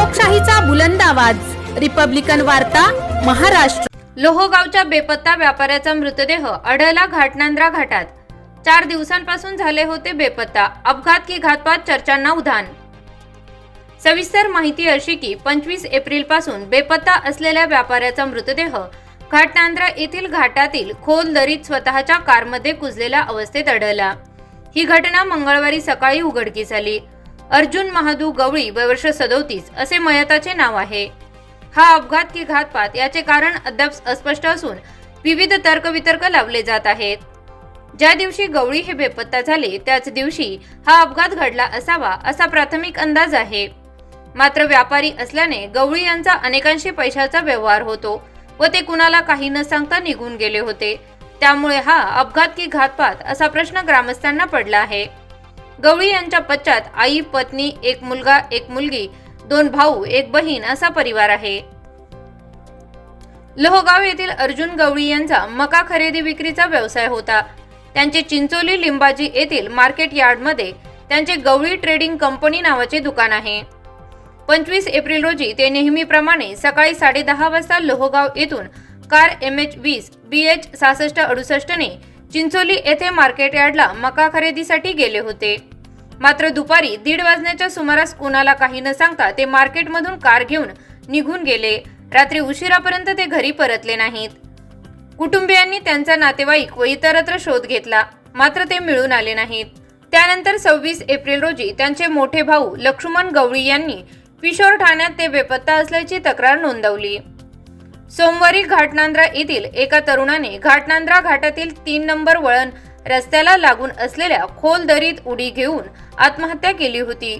लोकशाहीचा बुलंद आवाज, रिपब्लिकन वार्ता, महाराष्ट्र। लोहगावच्या बेपत्ता व्यापाऱ्याचा मृतदेह आढळला घाटनांद्रा घाटात। 4 दिवसांपासून झाले होते बेपत्ता। अपघात की घातपात चर्चांना उधाण। सविस्तर माहिती अशी की 25 एप्रिल पासून बेपत्ता असलेल्या व्यापाऱ्याचा मृतदेह घाटनांद्रा येथील घाटातील खोल दरीत स्वतःच्या कारमध्ये कुजलेल्या अवस्थेत आढळला। ही घटना मंगळवारी सकाळी उघडकीस आली। अर्जुन महादू गवळी वय वर्ष 37 असे मयताचे नाव आहे। हा अपघात की घातपात याचे कारण अद्याप अस्पष्ट असून विविध तर्कवितर्क लावले जात आहेत। ज्या दिवशी गवळी हे बेपत्ता झाले त्याच दिवशी हा अपघात घडला असावा असा प्राथमिक अंदाज आहे। मात्र व्यापारी असल्याने गवळी यांचा अनेकांशी पैशाचा व्यवहार होतो व ते कुणाला काही न सांगता निघून गेले होते। त्यामुळे हा अपघात की घातपात असा प्रश्न ग्रामस्थांना पडला आहे। गवळी यांच्या पश्चात आई, पत्नी, एक मुलगा, एक मुलगी, 2 भाऊ, एक बहीण असा परिवार आहे। लोहगाव येथील अर्जुन गवळी यांचा मका खरेदी विक्रीचा व्यवसाय होता। त्यांचे चिंचोली लिंबाजी येथील मार्केट यार्डमध्ये त्यांचे गवळी ट्रेडिंग कंपनी नावाचे दुकान आहे। 25 एप्रिल रोजी ते नेहमीप्रमाणे सकाळी 10:30 वाजता लोहगाव येथून कार MH20 BH 6668 ने चिंचोली येथे मार्केट यार्डला मका खरेदीसाठी गेले होते। मात्र दुपारी 1:30 वाजण्याच्या सुमारास कुणाला काही न सांगता ते मार्केटमधून कार घेऊन निघून गेले। रात्री उशिरापर्यंत ते घरी परतले नाहीत। कुटुंबियांनी त्यांचा नातेवाईक व इतरत्र शोध घेतला, मात्र ते मिळून आले नाहीत। त्यानंतर 26 एप्रिल रोजी त्यांचे मोठे भाऊ लक्ष्मण गवळी यांनी पिशोर ठाण्यात ते बेपत्ता असल्याची तक्रार नोंदवली। सोमवारी घाटनांद्रा येथील एका तरुणाने घाटनांद्रा घाटातील 3 नंबर वळण रस्त्याला लागून असलेल्या खोल दरीत उडी घेऊन आत्महत्या केली होती।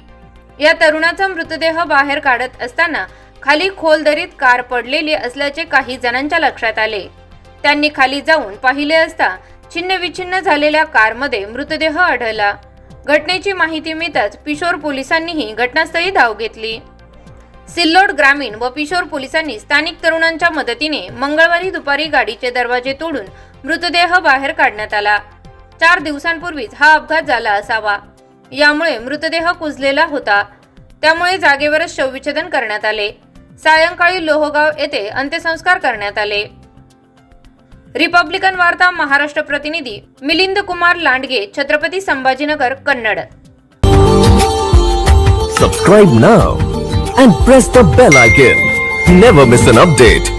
या तरुणाचा मृतदेह बाहेर काढत असताना खाली खोल दरीत कार पडलेली असल्याचे काही जणांच्या लक्षात आले। त्यांनी खाली जाऊन पाहिले असता छिन्नविछिन्न झालेल्या कारमध्ये मृतदेह आढळला। घटनेची माहिती मिळताच पिशोर पोलिसांनीही घटनास्थळी धाव घेतली। सिल्लोड ग्रामीण व पिशोर पोलिसांनी स्थानिक तरुणांच्या मदतीने मंगळवारी दुपारी गाडीचे दरवाजे तोडून मृतदेह बाहेर काढण्यात आला। 4 दिवसांपूर्वीच हा अपघात झाला असावा। यामुळे मृतदेह कुजलेला होता, त्यामुळे जागेवरच शवविच्छेदन करण्यात आले। सायंकाळी लोहगाव येथे अंत्यसंस्कार करण्यात आले। रिपब्लिकन वार्ता महाराष्ट्र प्रतिनिधी Milind Kumar Landge, Chhatrapati Sambhajinagar, Kannada. Subscribe now and press the bell icon. Never miss an update.